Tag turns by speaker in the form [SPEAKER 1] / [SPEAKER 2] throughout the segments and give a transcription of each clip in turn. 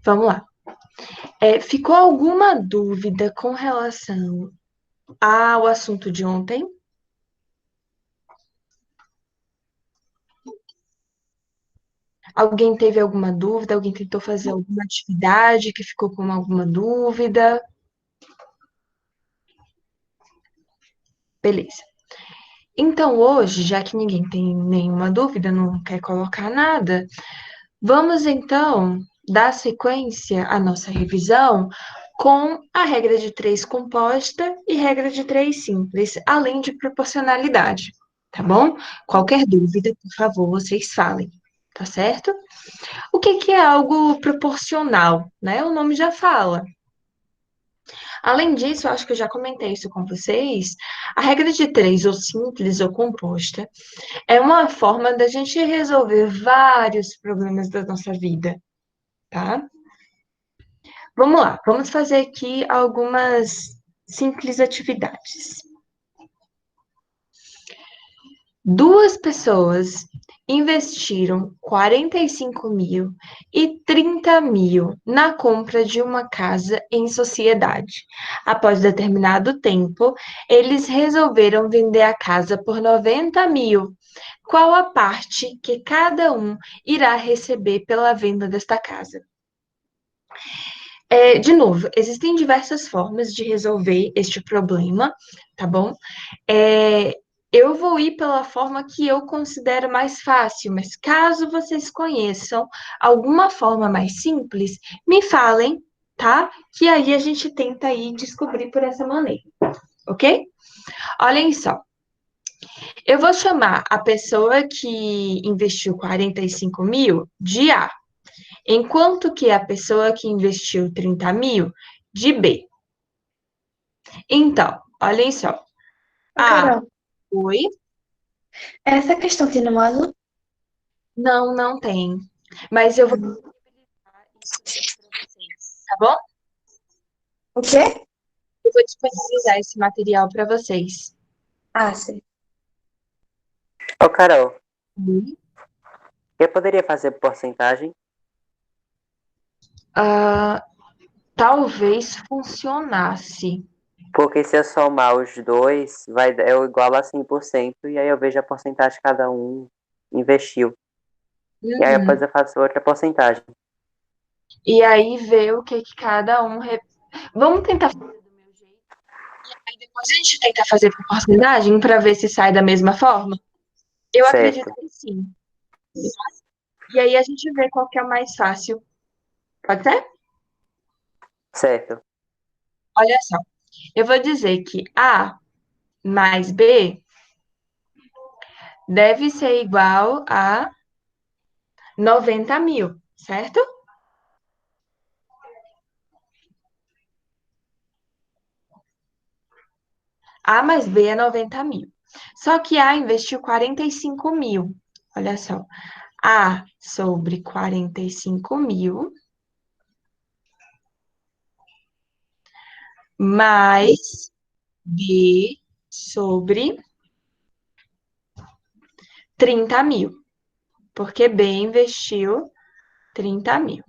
[SPEAKER 1] Vamos lá. Ficou alguma dúvida com relação ao assunto de ontem? Alguém teve alguma dúvida? Alguém tentou fazer alguma atividade que ficou com alguma dúvida? Beleza. Então, hoje, já que ninguém tem nenhuma dúvida, não quer colocar nada, vamos então dar sequência à nossa revisão com a regra de três composta e regra de três simples, além de proporcionalidade, tá bom? Qualquer dúvida, por favor, vocês falem, tá certo? O que é algo proporcional, né? O nome já fala. Além disso, eu acho que eu já comentei isso com vocês, a regra de três, ou simples ou composta, é uma forma da gente resolver vários problemas da nossa vida, tá? Vamos lá, vamos fazer aqui algumas simples atividades. Duas pessoas investiram 45 mil e 30 mil na compra de uma casa em sociedade. Após determinado tempo, eles resolveram vender a casa por 90 mil. Qual a parte que cada um irá receber pela venda desta casa? De novo, existem diversas formas de resolver este problema, tá bom? É, eu vou ir pela forma que eu considero mais fácil, mas caso vocês conheçam alguma forma mais simples, me falem, tá? Que aí a gente tenta aí descobrir por essa maneira, ok? Olhem só, eu vou chamar a pessoa que investiu 45 mil de A, enquanto que a pessoa que investiu 30 mil de B. Então, olhem só.
[SPEAKER 2] Ô,
[SPEAKER 1] A,
[SPEAKER 2] Carol,
[SPEAKER 1] oi?
[SPEAKER 2] essa questão tem no módulo?
[SPEAKER 1] Não, não tem. Mas eu vou
[SPEAKER 2] Hum.
[SPEAKER 1] isso para vocês, tá bom?
[SPEAKER 2] O quê?
[SPEAKER 1] Eu vou disponibilizar esse material para vocês.
[SPEAKER 2] Ah, sim.
[SPEAKER 3] Ô, Carol,
[SPEAKER 1] Oi?
[SPEAKER 3] eu poderia fazer porcentagem?
[SPEAKER 1] Ah, talvez funcionasse.
[SPEAKER 3] Porque se eu somar os dois, eu igualo a 100%, e aí eu vejo a porcentagem que cada um investiu. E aí depois
[SPEAKER 1] Uhum.
[SPEAKER 3] eu faço outra porcentagem.
[SPEAKER 1] E aí ver o que cada um. Vamos tentar fazer do meu jeito. E aí depois a gente tenta fazer por porcentagem para ver se sai da mesma forma. Eu acredito
[SPEAKER 3] Certo,
[SPEAKER 1] que sim. E aí a gente vê qual que é o mais fácil. Pode ser?
[SPEAKER 3] certo.
[SPEAKER 1] Olha só. Eu vou dizer que A mais B deve ser igual a 90 mil, certo? A mais B é 90 mil. Só que A investiu 45 mil. Olha só. A sobre 45 mil mais B sobre 30 mil. Porque B investiu 30 mil.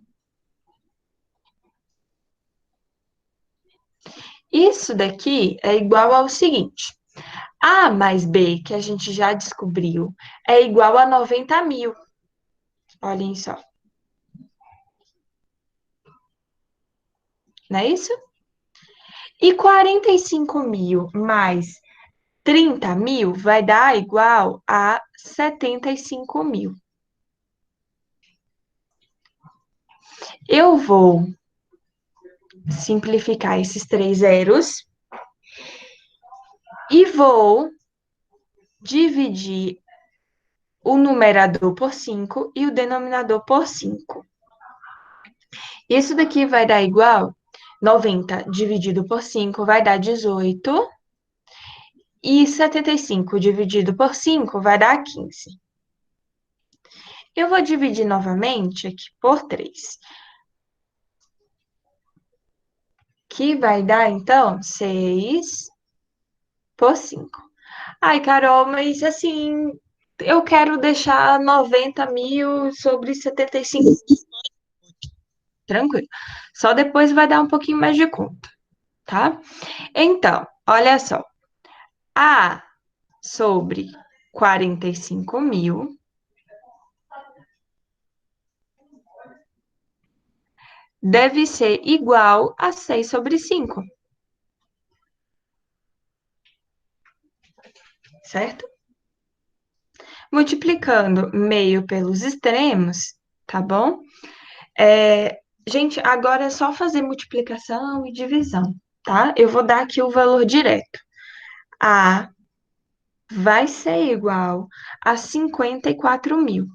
[SPEAKER 1] Isso daqui é igual ao seguinte. A mais B, que a gente já descobriu, é igual a 90 mil. Olhem só. Não é isso? E 45 mil mais 30 mil vai dar igual a 75 mil. Eu vou simplificar esses três zeros e vou dividir o numerador por 5 e o denominador por 5. Isso daqui vai dar igual 90 dividido por 5 vai dar 18 e 75 dividido por 5 vai dar 15. Eu vou dividir novamente aqui por 3, que vai dar, então, 6 por 5. Ai, Carol, mas assim, eu quero deixar 90 mil sobre 75. tranquilo. Só depois vai dar um pouquinho mais de conta, tá? Então, olha só. A sobre 45.000 deve ser igual a 6 sobre 5, certo? Multiplicando meio pelos extremos, tá bom? Gente, agora é só fazer multiplicação e divisão, tá? Eu vou dar aqui o valor direto. A vai ser igual a 54.000.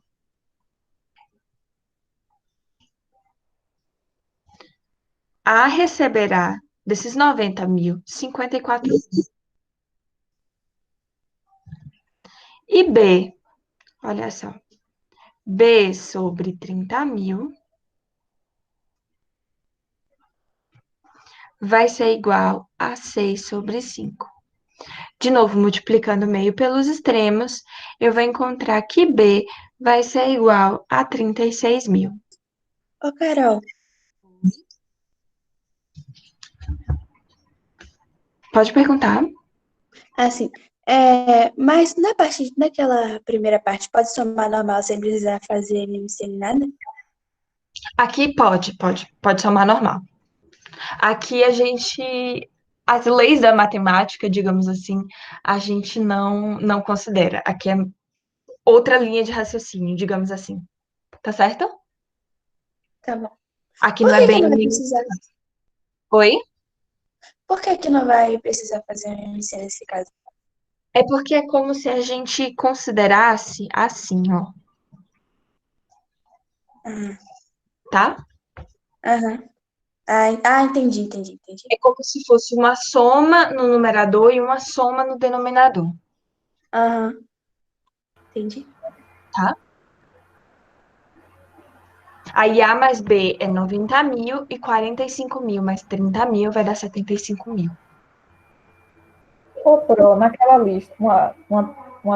[SPEAKER 1] A receberá desses 90.000, 54.000. E B, olha só, B sobre 30.000 vai ser igual a 6 sobre 5. De novo, multiplicando meio pelos extremos, eu vou encontrar que B vai ser igual a 36.000.
[SPEAKER 2] Ô, Carol,
[SPEAKER 1] Pode perguntar.
[SPEAKER 2] assim, mas naquela primeira parte, pode somar normal sem precisar fazer MC nem nada?
[SPEAKER 1] Aqui pode somar normal. Aqui as leis da matemática, digamos assim, a gente não considera. Aqui é outra linha de raciocínio, digamos assim. Tá certo?
[SPEAKER 2] Tá bom.
[SPEAKER 1] Aqui não
[SPEAKER 2] Por
[SPEAKER 1] é
[SPEAKER 2] que que
[SPEAKER 1] bem.
[SPEAKER 2] não vai precisar?
[SPEAKER 1] Oi?
[SPEAKER 2] Por que que não vai precisar fazer MC nesse caso?
[SPEAKER 1] É porque é como se a gente considerasse assim, ó,
[SPEAKER 2] Ah,
[SPEAKER 1] tá?
[SPEAKER 2] aham. Entendi.
[SPEAKER 1] É como se fosse uma soma no numerador e uma soma no denominador,
[SPEAKER 2] Aham, entendi.
[SPEAKER 1] tá? Aí A mais B é 90.000 e 45.000 mais 30.000 vai dar 75.000.
[SPEAKER 4] Ô, Pro, naquela lista, uma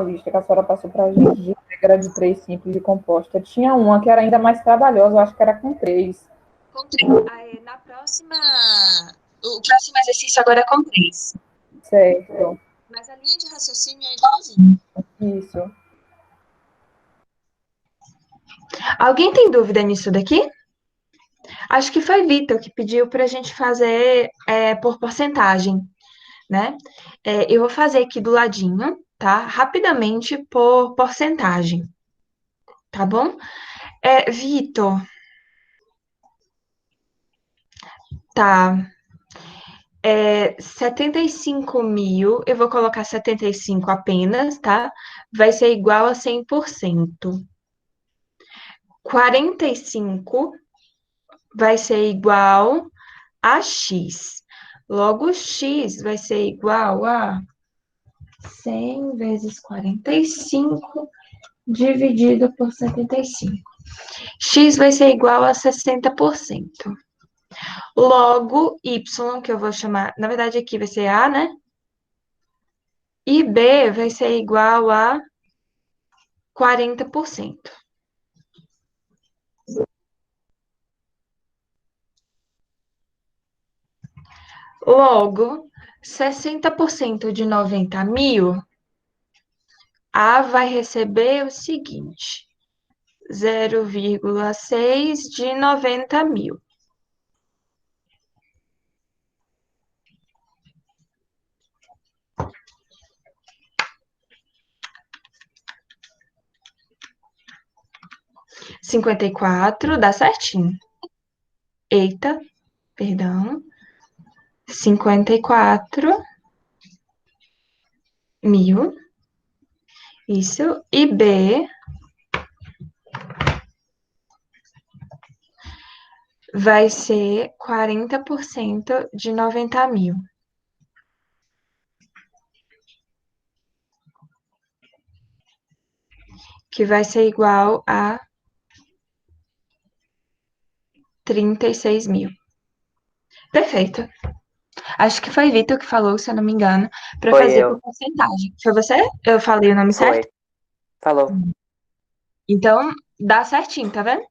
[SPEAKER 4] lista que a senhora passou para a gente de regra de três simples e composta, tinha uma que era ainda mais trabalhosa, eu acho que era com três.
[SPEAKER 1] Com 3. Na próxima. O próximo exercício agora é com 3.
[SPEAKER 4] Certo,
[SPEAKER 1] Mas a linha de raciocínio é igualzinha.
[SPEAKER 4] isso.
[SPEAKER 1] Alguém tem dúvida nisso daqui? Acho que foi Vitor que pediu para a gente fazer por porcentagem, né? Eu vou fazer aqui do ladinho, tá? Rapidamente por porcentagem, tá bom? Vitor, tá. 75.000, eu vou colocar 75 apenas, tá? Vai ser igual a 100%. 45 vai ser igual a x. Logo, x vai ser igual a 100 vezes 45 dividido por 75. X vai ser igual a 60%. Logo, y, que eu vou chamar, na verdade aqui vai ser a, né? E b vai ser igual a 40%. Logo, 60% de 90.000, A vai receber o seguinte: 0,6 de 90.000. Cinquenta e quatro, dá certinho. Eita, perdão. 54.000. Isso. E B vai ser 40% de 90.000. Que vai ser igual a 36.000. Perfeito. Acho que foi Vitor que falou, se eu não me engano, para
[SPEAKER 3] Foi
[SPEAKER 1] fazer por
[SPEAKER 3] eu.
[SPEAKER 1] porcentagem. Foi você? Eu falei o nome
[SPEAKER 3] Foi.
[SPEAKER 1] certo?
[SPEAKER 3] Falou.
[SPEAKER 1] Então, dá certinho, tá vendo?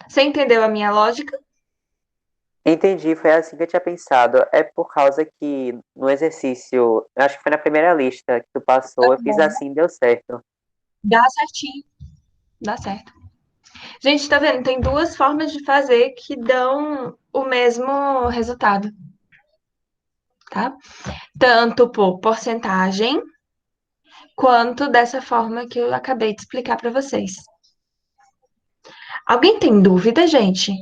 [SPEAKER 1] Você entendeu a minha lógica?
[SPEAKER 3] Entendi, foi assim que eu tinha pensado. É por causa que no exercício, eu acho que foi na primeira lista que tu passou, eu fiz assim e deu certo.
[SPEAKER 1] Dá certinho, dá certo. Gente, tá vendo? Tem duas formas de fazer que dão o mesmo resultado, tá? Tanto por porcentagem, quanto dessa forma que eu acabei de explicar para vocês. Alguém tem dúvida, gente?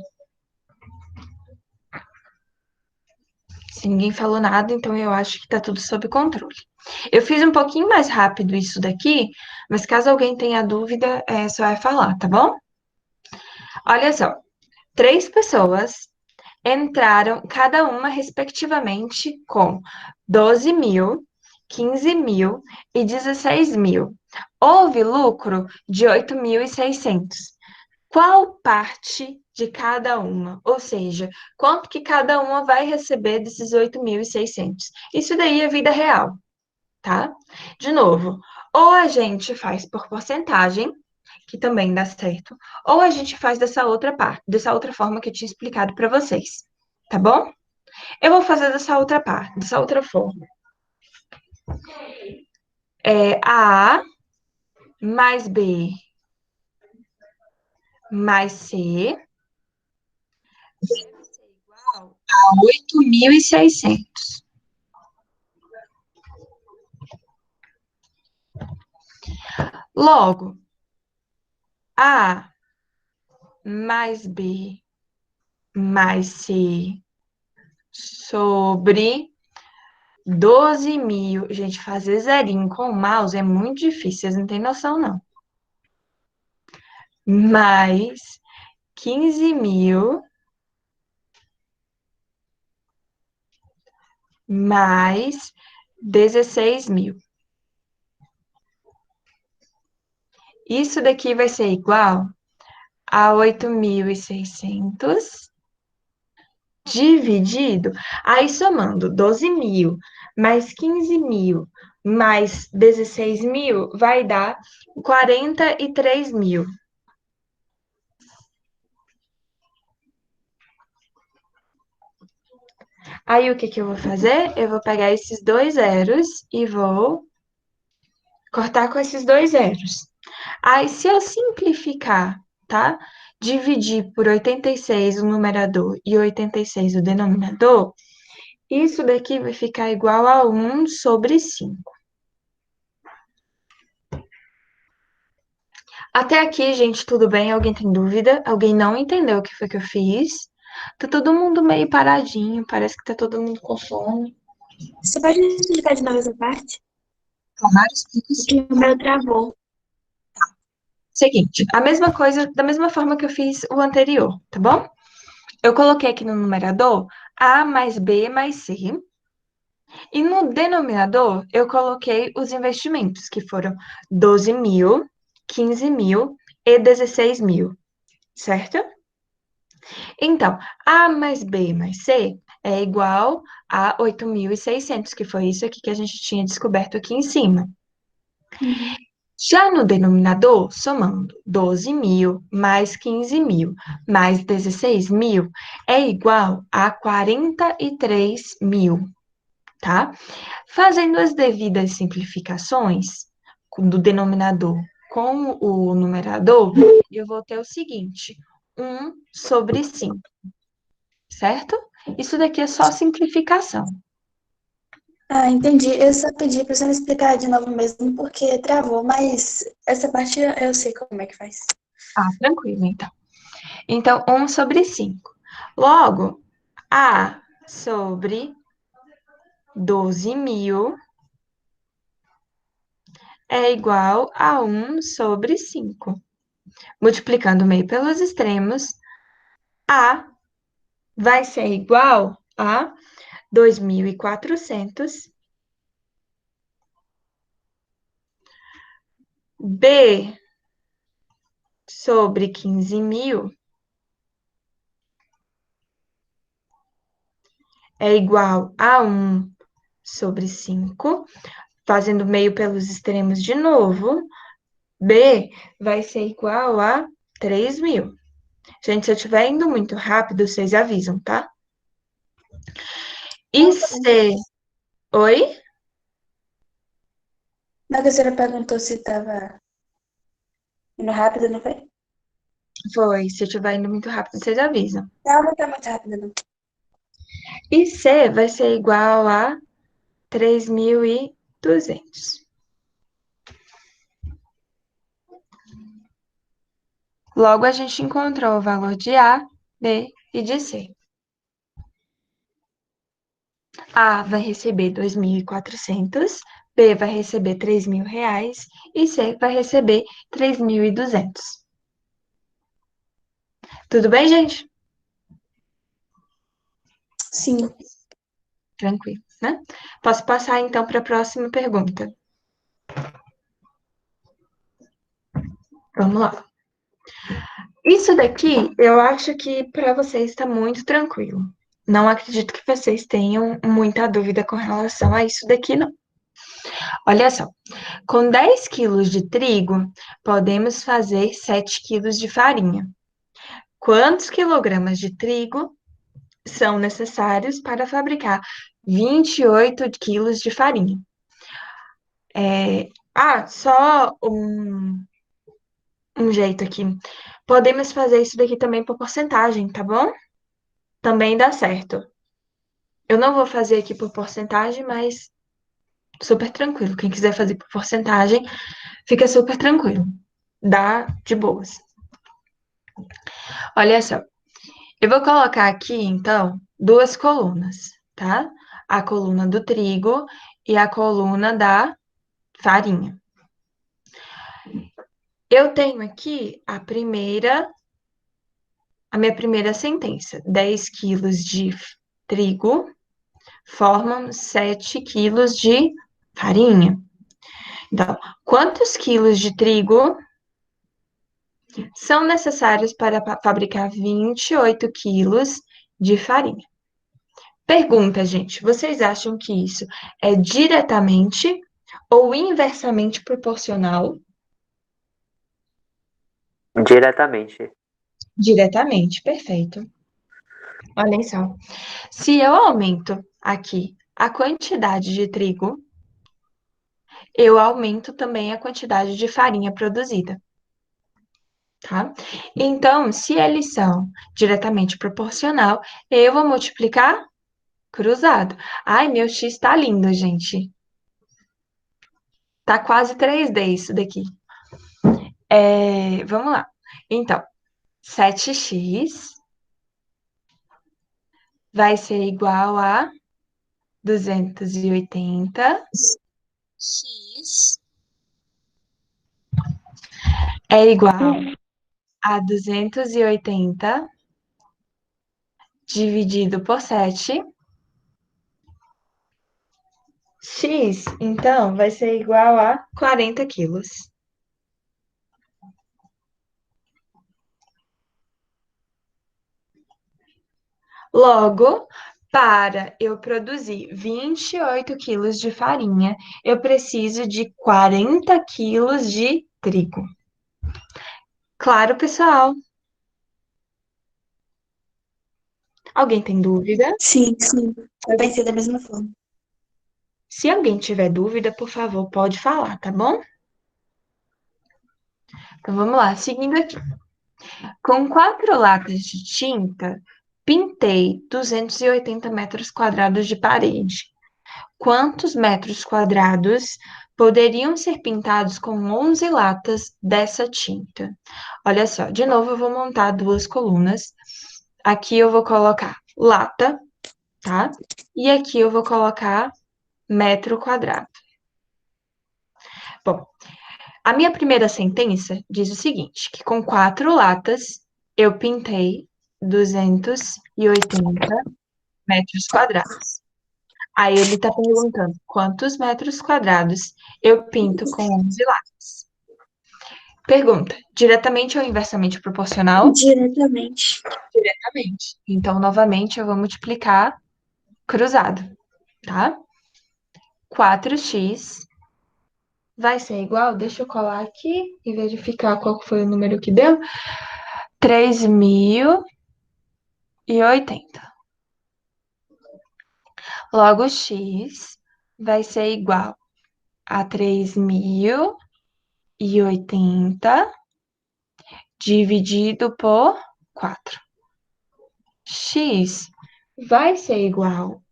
[SPEAKER 1] Se ninguém falou nada, então eu acho que tá tudo sob controle. Eu fiz um pouquinho mais rápido isso daqui, mas caso alguém tenha dúvida, só é falar, tá bom? Olha só, 3 pessoas entraram, cada uma respectivamente, com 12 mil, 15 mil e 16 mil. Houve lucro de 8.600. Qual parte de cada uma? Ou seja, quanto que cada uma vai receber desses 8.600? Isso daí é vida real, tá? De novo, ou a gente faz por porcentagem, que também dá certo, ou a gente faz dessa outra parte, dessa outra forma que eu tinha explicado para vocês, tá bom? Eu vou fazer dessa outra parte, dessa outra forma. A mais B mais C vai ser igual a 8.600. Logo, A mais B mais C sobre 12 mil. Gente, fazer zerinho com o mouse é muito difícil, vocês não têm noção, não. Mais 15 mil mais 16 mil. Isso daqui vai ser igual a 8.600 dividido, aí somando 12 mil mais 15 mil mais 16 mil, vai dar 43 mil. Aí o que que eu vou fazer? Eu vou pegar esses dois zeros e vou cortar com esses dois zeros. Aí, se eu simplificar, tá? Dividir por 86 o numerador e 86 o denominador, isso daqui vai ficar igual a 1 sobre 5. Até aqui, gente, tudo bem? Alguém tem dúvida? Alguém não entendeu o que foi que eu fiz? Tá todo mundo meio paradinho, parece que tá todo mundo com fome.
[SPEAKER 2] Você pode me explicar de novo essa parte?
[SPEAKER 1] Claro, explica sim.
[SPEAKER 2] Porque o meu travou.
[SPEAKER 1] Seguinte, a mesma coisa, da mesma forma que eu fiz o anterior, tá bom? Eu coloquei aqui no numerador A mais B mais C. E no denominador, eu coloquei os investimentos, que foram 12 mil, 15 mil e 16 mil, certo? Então, A mais B mais C é igual a 8.600, que foi isso aqui que a gente tinha descoberto aqui em cima. Já no denominador, somando 12 mil mais 15 mil mais 16 mil é igual a 43 mil, tá? Fazendo as devidas simplificações do denominador com o numerador, eu vou ter o seguinte: 1 sobre 5, certo? Isso daqui é só simplificação.
[SPEAKER 2] Ah, entendi. Eu só pedi pra você me explicar de novo mesmo, porque travou, mas essa parte eu sei como é que faz.
[SPEAKER 1] Ah, tranquilo, então. Então, 1 sobre 5. Logo, A sobre 12 mil é igual a 1 sobre 5. Multiplicando o meio pelos extremos, A vai ser igual a 2.400. B sobre 15 mil é igual a 1 sobre 5. Fazendo meio pelos extremos de novo, B vai ser igual a 3 mil. Gente, se eu estiver indo muito rápido, vocês avisam, tá? E se... Oi?
[SPEAKER 2] Na que a senhora perguntou se tava indo rápido, não foi?
[SPEAKER 1] Foi. Se eu estiver indo muito rápido, vocês avisam.
[SPEAKER 2] Não tá muito rápido, não.
[SPEAKER 1] E C vai ser igual a 3.200. Logo, a gente encontrou o valor de A, B e de C. A vai receber 2.400, B vai receber R$ 3.000 e C vai receber 3.200. Tudo bem, gente?
[SPEAKER 2] Sim.
[SPEAKER 1] Tranquilo, né? Posso passar, então, para a próxima pergunta. Vamos lá. Isso daqui, eu acho que para vocês está muito tranquilo. Não acredito que vocês tenham muita dúvida com relação a isso daqui, não. Olha só, com 10 quilos de trigo, podemos fazer 7 quilos de farinha. Quantos quilogramas de trigo são necessários para fabricar 28 quilos de farinha? Só um jeito aqui. Podemos fazer isso daqui também por porcentagem, tá bom? Também dá certo. Eu não vou fazer aqui por porcentagem, mas super tranquilo. Quem quiser fazer por porcentagem, fica super tranquilo. Dá de boas. Olha só. Eu vou colocar aqui, então, duas colunas, tá? A coluna do trigo e a coluna da farinha. Eu tenho aqui a minha primeira sentença. 10 quilos de trigo formam 7 quilos de farinha. Então, quantos quilos de trigo são necessários para fabricar 28 quilos de farinha? Pergunta, gente, vocês acham que isso é diretamente ou inversamente proporcional?
[SPEAKER 3] Diretamente.
[SPEAKER 1] Diretamente, perfeito. Olhem só. Se eu aumento aqui a quantidade de trigo, eu aumento também a quantidade de farinha produzida, tá? Então, se eles são diretamente proporcional, eu vou multiplicar cruzado. Ai, meu X tá lindo, gente. Tá quase 3D isso daqui. Vamos lá. Então, 7x vai ser igual a 280. X é igual a 280 dividido por 7. X, então, vai ser igual a 40 quilos. Logo, para eu produzir 28 quilos de farinha, eu preciso de 40 quilos de trigo. Claro, pessoal? Alguém tem dúvida?
[SPEAKER 2] Sim. Eu pensei da mesma forma.
[SPEAKER 1] Se alguém tiver dúvida, por favor, pode falar, tá bom? Então vamos lá, seguindo aqui. Com 4 latas de tinta, pintei 280 metros quadrados de parede. Quantos metros quadrados poderiam ser pintados com 11 latas dessa tinta? Olha só, de novo eu vou montar duas colunas. Aqui eu vou colocar lata, tá? E aqui eu vou colocar metro quadrado. Bom, a minha primeira sentença diz o seguinte, que com 4 latas eu pintei 280 metros quadrados. Aí ele está perguntando quantos metros quadrados eu pinto com 11 latas. Pergunta, diretamente ou inversamente proporcional?
[SPEAKER 2] Diretamente.
[SPEAKER 1] Diretamente. Então, novamente, eu vou multiplicar cruzado, tá? 4x vai ser igual, deixa eu colar aqui e verificar qual foi o número que deu. 3.080. Logo, x vai ser igual a 3.080 dividido por 4. X vai ser igual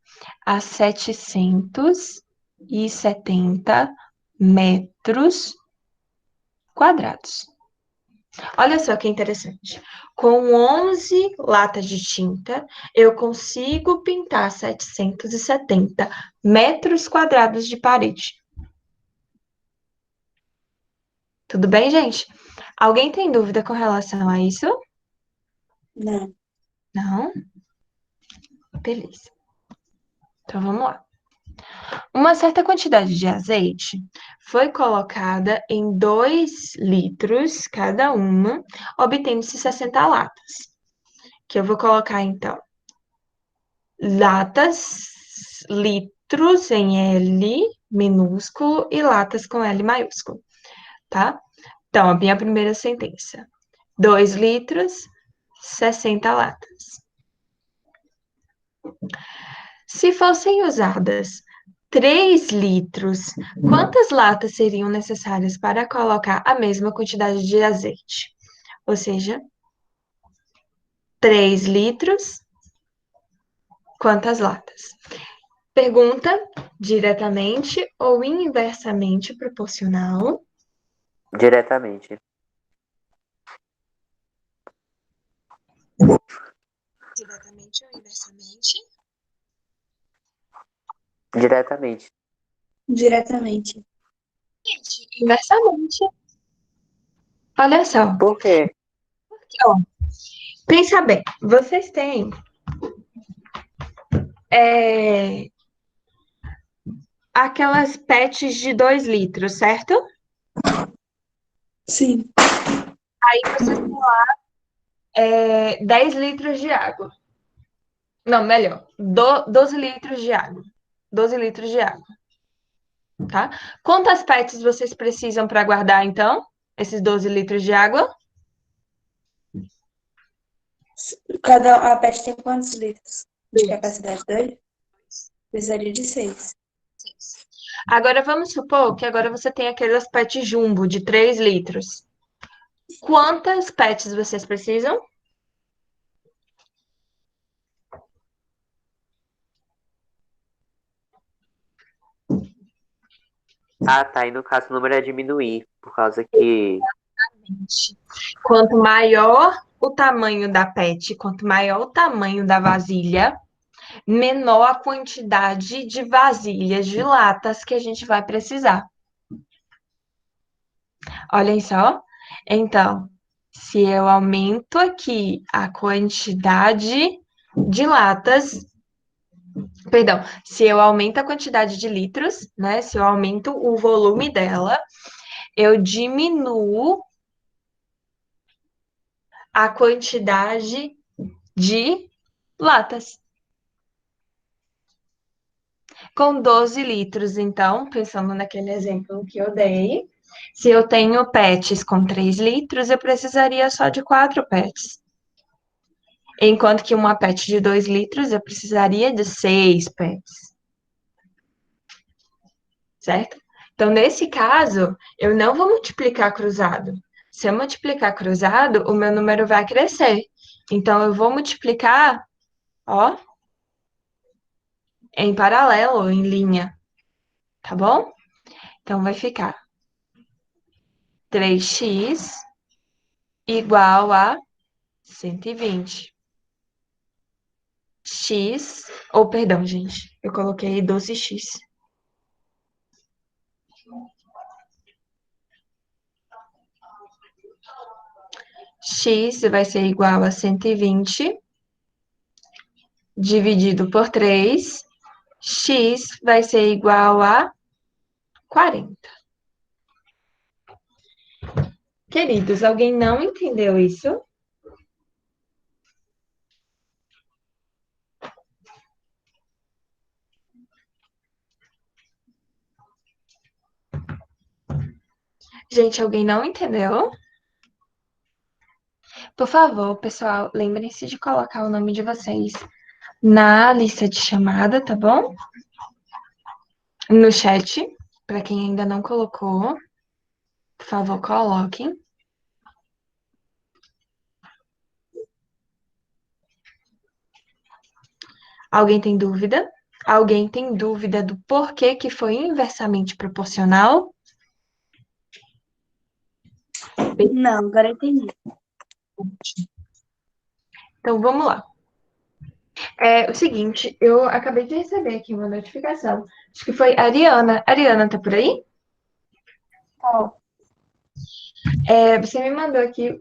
[SPEAKER 1] a 770 metros quadrados. Olha só que interessante. Com 11 latas de tinta, eu consigo pintar 770 metros quadrados de parede. Tudo bem, gente? Alguém tem dúvida com relação a isso?
[SPEAKER 2] Não.
[SPEAKER 1] Não? Beleza. Então vamos lá. Uma certa quantidade de azeite foi colocada em 2 litros cada uma, obtendo-se 60 latas. Que eu vou colocar, então, latas, litros em L minúsculo e latas com L maiúsculo, tá? Então, a minha primeira sentença. 2 litros, 60 latas. Se fossem usadas 3 litros, quantas latas seriam necessárias para colocar a mesma quantidade de azeite? Ou seja, 3 litros, quantas latas? Pergunta diretamente ou inversamente proporcional?
[SPEAKER 3] Diretamente.
[SPEAKER 1] Diretamente ou inversamente?
[SPEAKER 3] Diretamente.
[SPEAKER 2] Diretamente.
[SPEAKER 1] Gente, inversamente. Olha só,
[SPEAKER 3] Por quê?
[SPEAKER 1] ó, pensa bem, vocês têm aquelas PETs de 2 litros, certo?
[SPEAKER 2] Sim.
[SPEAKER 1] Aí vocês têm 10 litros de água. Não, melhor, 12 litros de água. 12 litros de água, tá? Quantas PETs vocês precisam para guardar, então, esses 12 litros de água?
[SPEAKER 2] A PET tem quantos litros de
[SPEAKER 1] 2.
[SPEAKER 2] capacidade? 2? Precisaria de 6.
[SPEAKER 1] Agora, vamos supor que agora você tem aquelas PET jumbo de 3 litros. Quantas PETs vocês precisam?
[SPEAKER 3] Ah, tá. E no caso o número é diminuir, por causa que.
[SPEAKER 1] Quanto maior o tamanho da PET, quanto maior o tamanho da vasilha, menor a quantidade de vasilhas, de latas que a gente vai precisar. Olhem só. Então, se eu aumento aqui a quantidade de latas, perdão, se eu aumento a quantidade de litros, né? Se eu aumento o volume dela, eu diminuo a quantidade de latas. Com 12 litros, então, pensando naquele exemplo que eu dei, se eu tenho PETs com 3 litros, eu precisaria só de 4 PETs. Enquanto que uma PET de 2 litros, eu precisaria de 6 PETs. Certo? Então, nesse caso, eu não vou multiplicar cruzado. Se eu multiplicar cruzado, o meu número vai crescer. Então, eu vou multiplicar, ó, em paralelo, em linha. Tá bom? Então, vai ficar 3x igual a 120. X, ou perdão, gente, eu coloquei 12x. X vai ser igual a 120 dividido por 3. X vai ser igual a 40. Queridos, alguém não entendeu isso? Gente, alguém não entendeu? Por favor, pessoal, lembrem-se de colocar o nome de vocês na lista de chamada, tá bom? No chat, para quem ainda não colocou, por favor, coloquem. Alguém tem dúvida? Alguém tem dúvida do porquê que foi inversamente proporcional?
[SPEAKER 2] Não, agora eu entendi.
[SPEAKER 1] Então, vamos lá. É o seguinte, eu acabei de receber aqui uma notificação. Acho que foi a Ariana. Ariana, tá por aí?
[SPEAKER 4] Ó,
[SPEAKER 1] Você me mandou aqui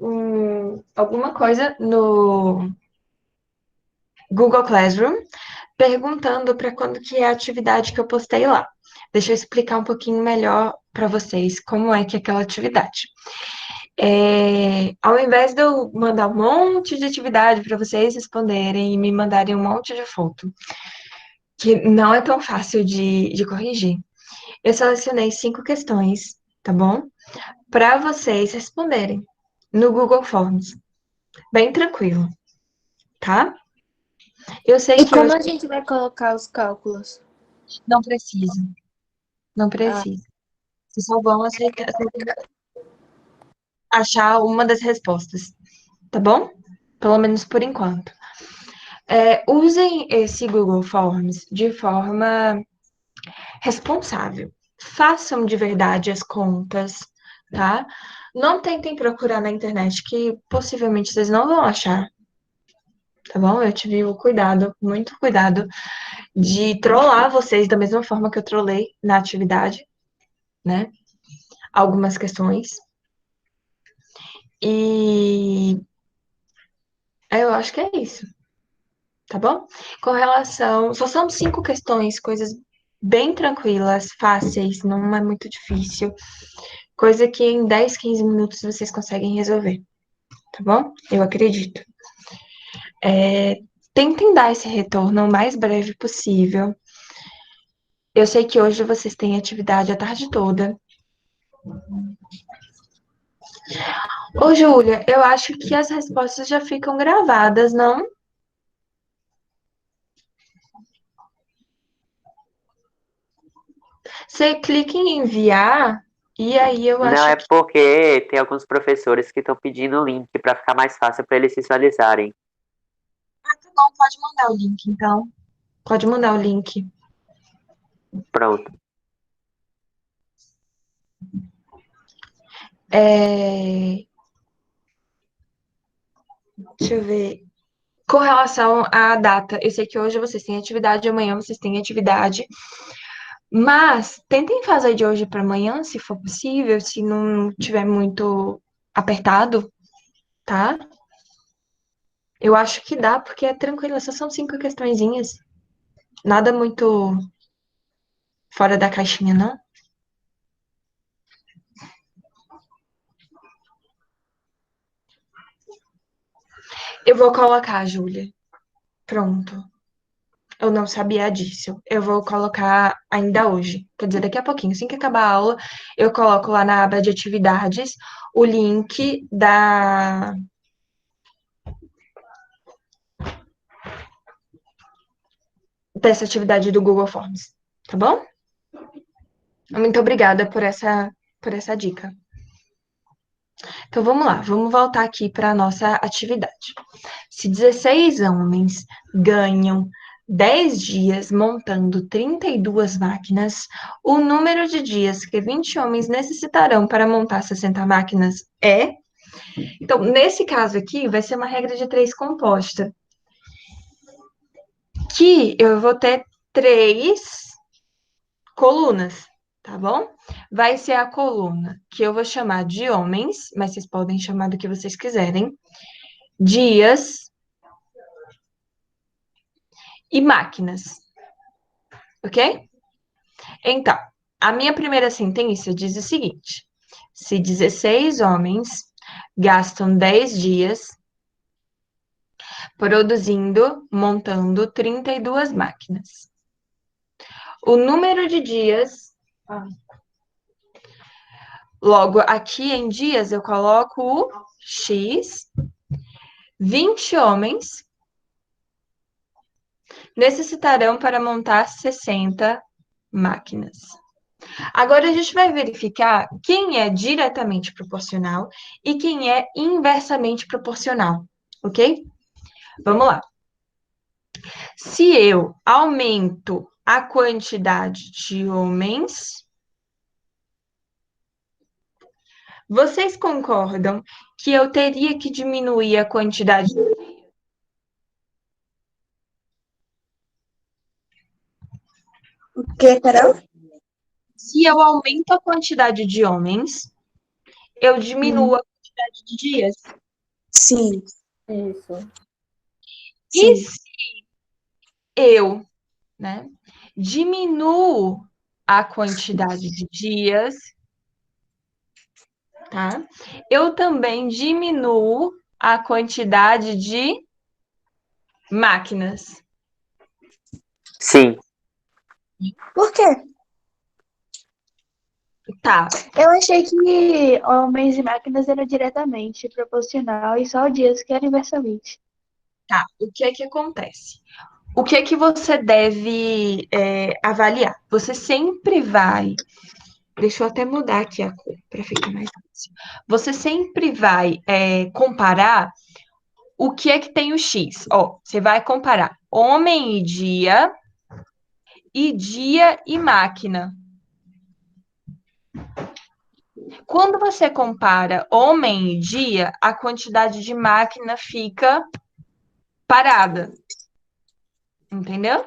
[SPEAKER 1] alguma coisa no Google Classroom perguntando para quando que é a atividade que eu postei lá. Deixa eu explicar um pouquinho melhor para vocês como é que é aquela atividade. Ao invés de eu mandar um monte de atividade para vocês responderem e me mandarem um monte de foto, que não é tão fácil de corrigir, eu selecionei 5 questões, tá bom? Para vocês responderem no Google Forms. Bem tranquilo, tá? Eu sei
[SPEAKER 2] E
[SPEAKER 1] que hoje
[SPEAKER 2] como a gente vai colocar os cálculos?
[SPEAKER 1] não precisa, não
[SPEAKER 2] Ah,
[SPEAKER 1] precisa. Vocês só vão achar uma das respostas, tá bom? Pelo menos por enquanto. Usem esse Google Forms de forma responsável. Façam de verdade as contas, tá? Não tentem procurar na internet, que possivelmente vocês não vão achar, tá bom? Eu tive o cuidado, muito cuidado, de trollar vocês da mesma forma que eu trolei na atividade, né? Algumas questões. E eu acho que é isso, tá bom? Com relação. Só são 5 questões, coisas bem tranquilas, fáceis, não é muito difícil. Coisa que em 10, 15 minutos vocês conseguem resolver, tá bom? Eu acredito. Tentem dar esse retorno o mais breve possível. Eu sei que hoje vocês têm atividade a tarde toda. Ô, Júlia, eu acho que as respostas já ficam gravadas, não? Você clica em enviar e aí eu
[SPEAKER 3] Não,
[SPEAKER 1] acho
[SPEAKER 3] é
[SPEAKER 1] que.
[SPEAKER 3] porque tem alguns professores que estão pedindo o link para ficar mais fácil para eles visualizarem.
[SPEAKER 1] Não, pode mandar o link, então. Pode mandar o link.
[SPEAKER 3] Pronto.
[SPEAKER 1] Deixa eu ver. Com relação à data, eu sei que hoje vocês têm atividade, amanhã vocês têm atividade, mas tentem fazer de hoje para amanhã, se for possível, se não tiver muito apertado, tá? Eu acho que dá, porque é tranquilo, só são 5 questõezinhas. Nada muito fora da caixinha, não. Eu vou colocar, Júlia. Pronto. Eu não sabia disso. Eu vou colocar ainda hoje. Quer dizer, daqui a pouquinho, assim que acabar a aula, eu coloco lá na aba de atividades o link dessa atividade do Google Forms. Tá bom? Muito obrigada por essa dica. Então vamos lá, vamos voltar aqui para a nossa atividade. Se 16 homens ganham 10 dias montando 32 máquinas, o número de dias que 20 homens necessitarão para montar 60 máquinas é. Então, nesse caso aqui, vai ser uma regra de 3 composta, que eu vou ter 3 colunas, tá bom? Vai ser a coluna que eu vou chamar de homens, mas vocês podem chamar do que vocês quiserem, dias e máquinas, ok? Então, a minha primeira sentença diz o seguinte: se 16 homens gastam 10 dias produzindo, montando 32 máquinas, o número de dias. Logo, aqui em dias eu coloco o X 20 homens necessitarão para montar 60 máquinas. Agora a gente vai verificar quem é diretamente proporcional e quem é inversamente proporcional, ok? Vamos lá. Se eu aumento a quantidade de homens, vocês concordam que eu teria que diminuir a quantidade de...
[SPEAKER 2] O que, Carol?
[SPEAKER 1] Se eu aumento a quantidade de homens, eu diminuo a quantidade de dias.
[SPEAKER 2] Sim,
[SPEAKER 4] Isso.
[SPEAKER 1] E
[SPEAKER 2] sim.
[SPEAKER 1] se eu, né, diminuo a quantidade de dias, tá? Eu também diminuo a quantidade de máquinas.
[SPEAKER 3] Sim.
[SPEAKER 2] Por quê?
[SPEAKER 1] Tá,
[SPEAKER 2] Eu achei que homens e máquinas era diretamente proporcional e só o dias que era inversamente.
[SPEAKER 1] tá. O que é que acontece? O que é que você deve avaliar? Você sempre vai. Deixa eu até mudar aqui a cor para ficar mais fácil. Você sempre vai comparar o que é que tem o X. Ó, você vai comparar homem e dia e máquina. Quando você compara homem e dia, a quantidade de máquina fica parada. Entendeu?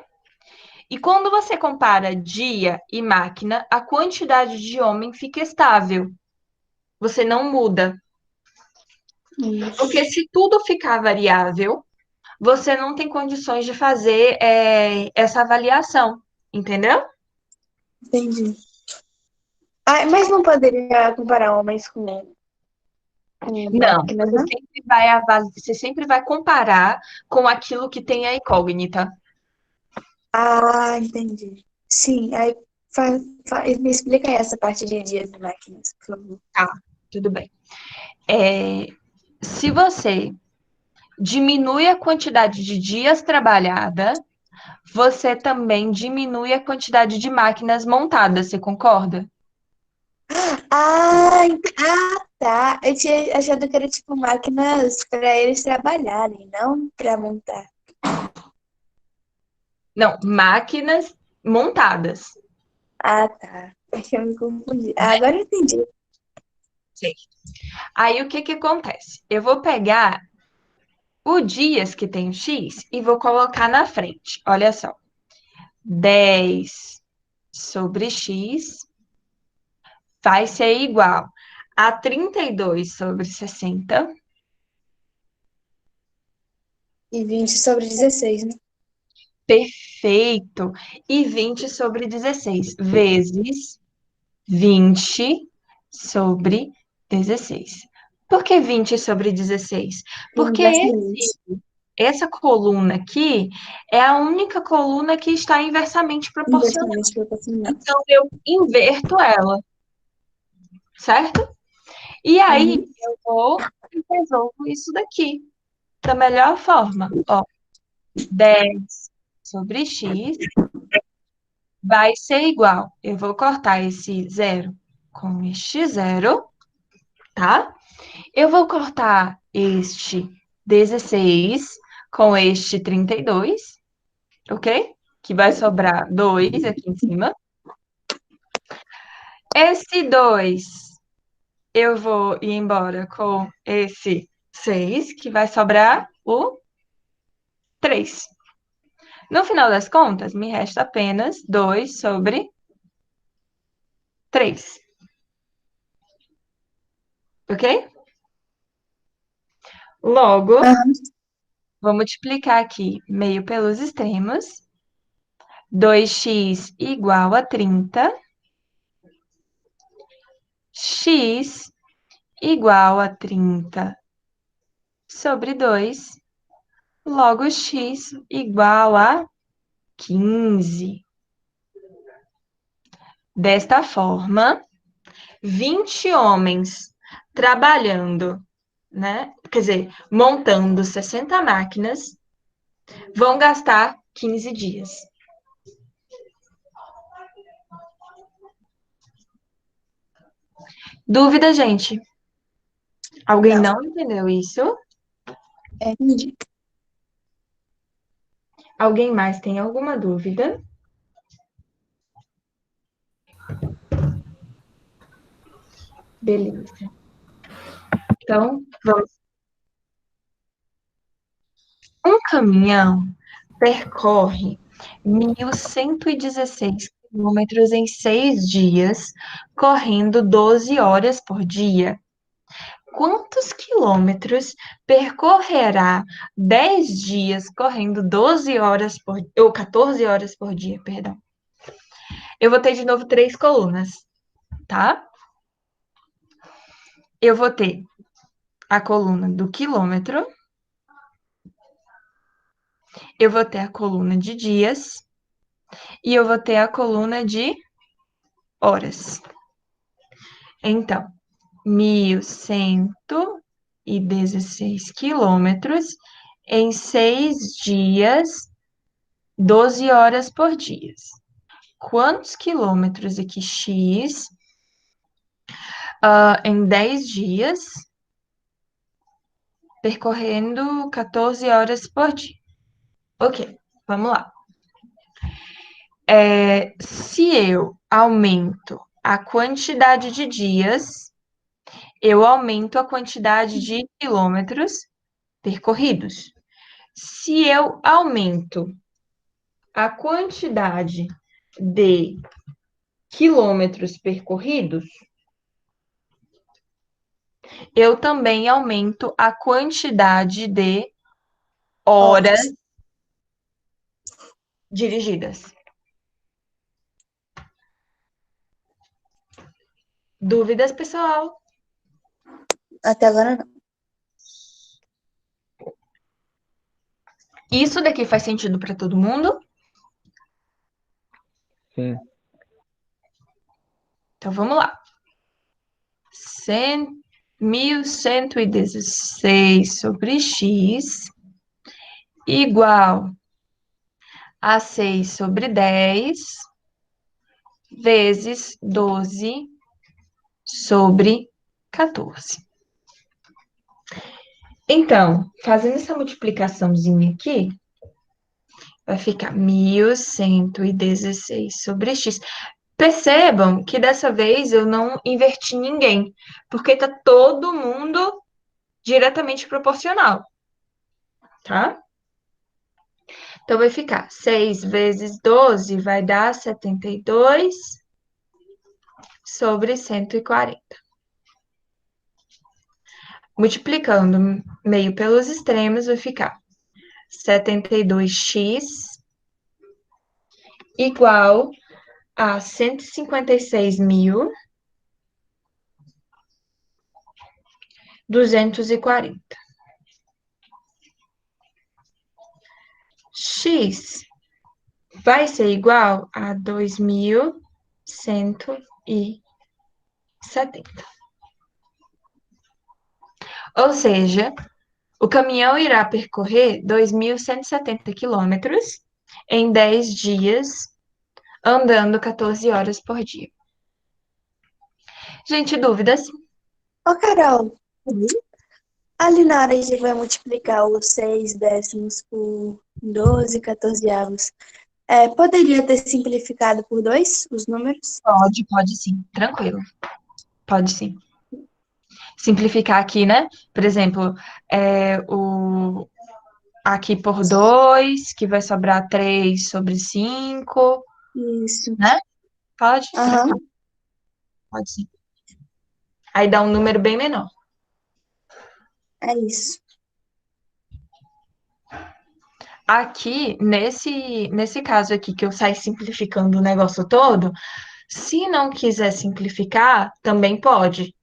[SPEAKER 1] E quando você compara dia e máquina, a quantidade de homem fica estável. Você não muda. Porque se tudo ficar variável, você não tem condições de fazer essa avaliação. Entendeu?
[SPEAKER 2] Entendi. Ah, mas não poderia comparar homens com
[SPEAKER 1] Não.
[SPEAKER 2] máquinas, né?
[SPEAKER 1] Você sempre vai comparar com aquilo que tem a incógnita.
[SPEAKER 2] Ah, entendi. Sim, aí me explica aí essa parte de dias e máquinas, por favor.
[SPEAKER 1] Tá, tudo bem. Se você diminui a quantidade de dias trabalhada, você também diminui a quantidade de máquinas montadas, você concorda?
[SPEAKER 2] Tá. Eu tinha achado que era tipo máquinas para eles trabalharem, não para montar.
[SPEAKER 1] Não, máquinas montadas.
[SPEAKER 2] Ah, tá. É que eu me confundi. Ah, agora eu entendi.
[SPEAKER 1] Sei. Aí o que que acontece? Eu vou pegar o dias que tem o X e vou colocar na frente. Olha só. 10 sobre X vai ser igual a 32 sobre 60
[SPEAKER 2] E 20/16, né?
[SPEAKER 1] perfeito, e 20 sobre 16 vezes 20 sobre 16. Por que 20 sobre 16? Porque
[SPEAKER 2] Inversamente.
[SPEAKER 1] essa coluna aqui é a única coluna que está inversamente proporcional.
[SPEAKER 2] Inversamente proporcional.
[SPEAKER 1] Então, eu inverto ela, certo? E aí,
[SPEAKER 2] Uhum.
[SPEAKER 1] eu vou e resolvo isso daqui da melhor forma. Ó, 10 sobre x vai ser igual. Eu vou cortar esse zero com este zero, tá? Eu vou cortar este 16 com este 32, ok? Que vai sobrar 2 aqui em cima. Esse 2 eu vou ir embora com esse 6, que vai sobrar o 3. No final das contas, me resta apenas 2 sobre 3. Ok? Logo,
[SPEAKER 2] Aham.
[SPEAKER 1] vou multiplicar aqui meio pelos extremos. 2x igual a 30. X igual a 30 sobre 2. Logo, x igual a 15. Desta forma, 20 homens trabalhando né? Quer dizer, montando 60 máquinas, vão gastar 15 dias. Dúvida, gente? Alguém
[SPEAKER 2] Não.
[SPEAKER 1] não entendeu isso?
[SPEAKER 2] Entendi.
[SPEAKER 1] Alguém mais tem alguma dúvida? Beleza. Então, vamos. Um caminhão percorre 1.116 quilômetros em 6 dias, correndo 12 horas por dia. Quantos quilômetros percorrerá 10 dias correndo 12 horas ou 14 horas por dia, perdão? Eu vou ter de novo 3 colunas, tá? Eu vou ter a coluna do quilômetro, eu vou ter a coluna de dias e eu vou ter a coluna de horas. Então, 1.116 quilômetros em 6 dias, 12 horas por dia. Quantos quilômetros aqui, X, em 10 dias, percorrendo 14 horas por dia? Ok, vamos lá. Se eu aumento a quantidade de dias, eu aumento a quantidade de quilômetros percorridos. Se eu aumento a quantidade de quilômetros percorridos, eu também aumento a quantidade de horas dirigidas. Dúvidas, pessoal?
[SPEAKER 2] Até agora não.
[SPEAKER 1] Isso daqui faz sentido para todo mundo?
[SPEAKER 5] Sim.
[SPEAKER 1] Então vamos lá. 1.116 sobre x igual a 6 sobre 10 vezes 12 sobre 14. Então, fazendo essa multiplicaçãozinha aqui, vai ficar 1.116 sobre x. Percebam que dessa vez eu não inverti ninguém, porque está todo mundo diretamente proporcional, tá? Então, vai ficar 6 vezes 12 vai dar 72 sobre 140. Multiplicando meio pelos extremos, vai ficar 72x igual a 156.240. X vai ser igual a 2.170. Ou seja, o caminhão irá percorrer 2.170 quilômetros em 10 dias, andando 14 horas por dia. Gente, dúvidas?
[SPEAKER 2] Ô, Carol, ali na hora a gente vai multiplicar os 6 décimos por 12 14avos. Poderia ter simplificado por 2 os números?
[SPEAKER 1] Pode sim, tranquilo. Pode sim. Simplificar aqui, né? Por exemplo, aqui por 2, que vai sobrar 3 sobre 5,
[SPEAKER 2] Isso.
[SPEAKER 1] né? Pode?
[SPEAKER 2] Aham.
[SPEAKER 1] Tranquilo. Pode sim. Aí dá um número bem menor.
[SPEAKER 2] É isso.
[SPEAKER 1] Aqui, nesse caso aqui, que eu saí simplificando o negócio todo, se não quiser simplificar, também pode,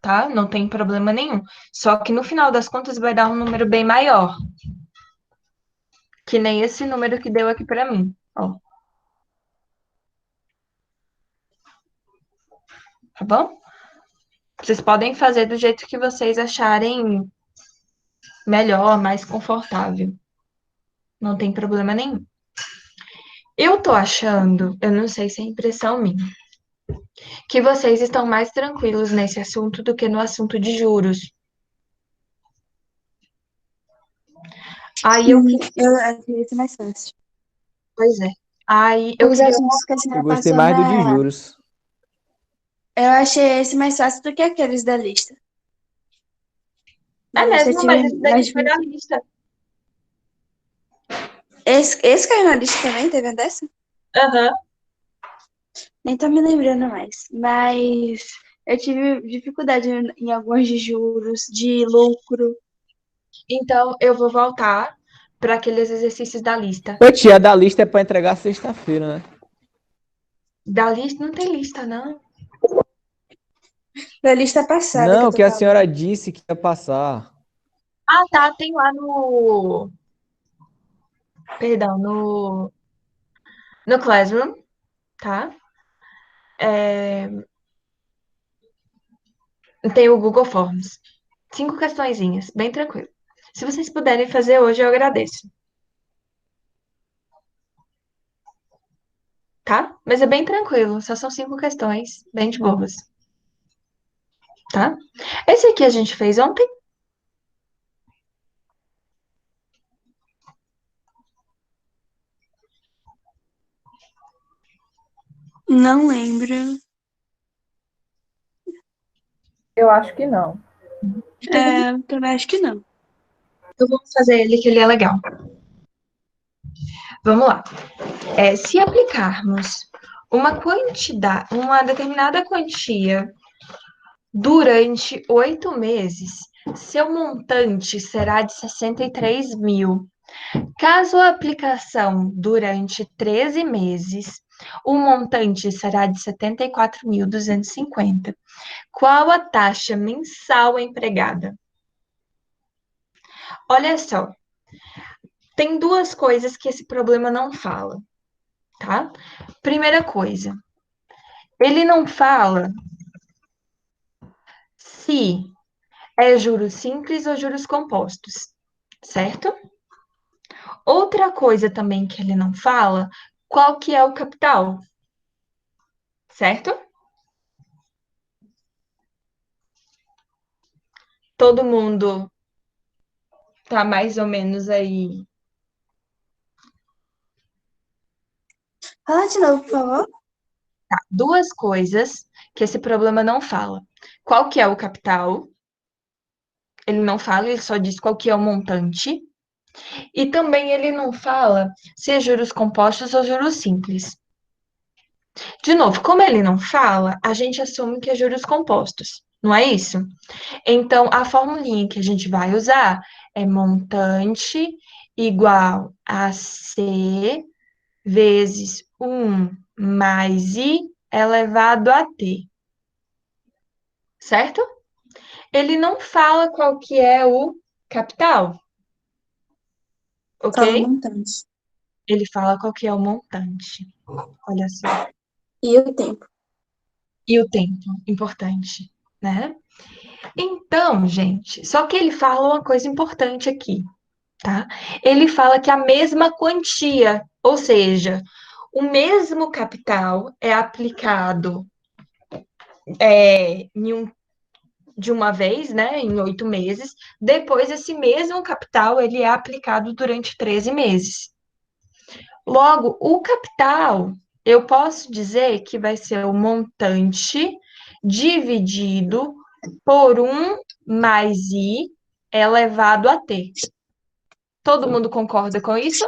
[SPEAKER 1] tá? Não tem problema nenhum. Só que no final das contas vai dar um número bem maior. Que nem esse número que deu aqui para mim, ó. Tá bom? Vocês podem fazer do jeito que vocês acharem melhor, mais confortável. Não tem problema nenhum. Eu tô achando, eu não sei se é impressão minha, que vocês estão mais tranquilos nesse assunto do que no assunto de juros. Aí eu,
[SPEAKER 2] Eu acredito mais fácil.
[SPEAKER 1] pois é. Aí eu
[SPEAKER 2] Os
[SPEAKER 1] queria,
[SPEAKER 2] assuntos que a
[SPEAKER 5] Eu
[SPEAKER 2] senhora
[SPEAKER 5] gostei
[SPEAKER 2] passou
[SPEAKER 5] mais do de juros.
[SPEAKER 2] eu achei esse mais fácil do que aqueles da lista.
[SPEAKER 1] é
[SPEAKER 2] Da lista eu
[SPEAKER 1] mesmo, mas
[SPEAKER 2] tive
[SPEAKER 1] esse
[SPEAKER 2] mais
[SPEAKER 1] daqui foi na
[SPEAKER 2] difícil.
[SPEAKER 1] lista.
[SPEAKER 2] Esse caiu na lista também, teve uma dessa?
[SPEAKER 1] Aham.
[SPEAKER 2] Nem tô me lembrando mais. Mas eu tive dificuldade em alguns de juros, de lucro.
[SPEAKER 1] Então eu vou voltar para aqueles exercícios da lista.
[SPEAKER 5] Ô, tia, a da lista é pra entregar sexta-feira, né?
[SPEAKER 1] Da lista não tem lista, não.
[SPEAKER 2] Da lista passada que eu
[SPEAKER 5] Não,
[SPEAKER 2] tô
[SPEAKER 5] que a
[SPEAKER 2] falando.
[SPEAKER 5] senhora disse que ia passar.
[SPEAKER 1] Ah, tá, tem lá no, perdão, no Classroom, tá? Tem o Google Forms. 5 questõezinhas, bem tranquilo. Se vocês puderem fazer hoje, eu agradeço, tá? Mas é bem tranquilo, só são 5 questões, bem de boas, tá? Esse aqui a gente fez ontem.
[SPEAKER 2] Não lembro.
[SPEAKER 4] Eu acho que não.
[SPEAKER 2] Também acho que não.
[SPEAKER 1] Eu vou fazer ele, que ele é legal. Vamos lá. Se aplicarmos uma determinada quantia durante 8 meses, seu montante será de 63 mil. Caso a aplicação durante 13 meses, o montante será de 74.250. Qual a taxa mensal empregada? Olha só, tem duas coisas que esse problema não fala, tá? Primeira coisa, ele não fala se é juros simples ou juros compostos, certo? Outra coisa também que ele não fala, qual que é o capital, certo? Todo mundo tá mais ou menos aí.
[SPEAKER 2] Fala de novo, por favor.
[SPEAKER 1] Duas coisas que esse problema não fala. Qual que é o capital? Ele não fala, ele só diz qual que é o montante. E também ele não fala se é juros compostos ou juros simples. De novo, como ele não fala, a gente assume que é juros compostos, não é isso? Então, a formulinha que a gente vai usar é montante igual a C vezes 1 mais I elevado a T, certo? Ele não fala qual que é o capital,
[SPEAKER 2] Fala o
[SPEAKER 1] ok?
[SPEAKER 2] montante.
[SPEAKER 1] Ele fala qual que é o montante. Olha só.
[SPEAKER 2] E o tempo.
[SPEAKER 1] E o tempo, importante, né? Então, gente, só que ele fala uma coisa importante aqui, tá? Ele fala que a mesma quantia, ou seja, o mesmo capital é aplicado de uma vez, né, em 8 meses. Depois, esse mesmo capital ele é aplicado durante 13 meses. Logo, o capital, eu posso dizer que vai ser o montante dividido por 1 mais I elevado a T. Todo mundo concorda com isso?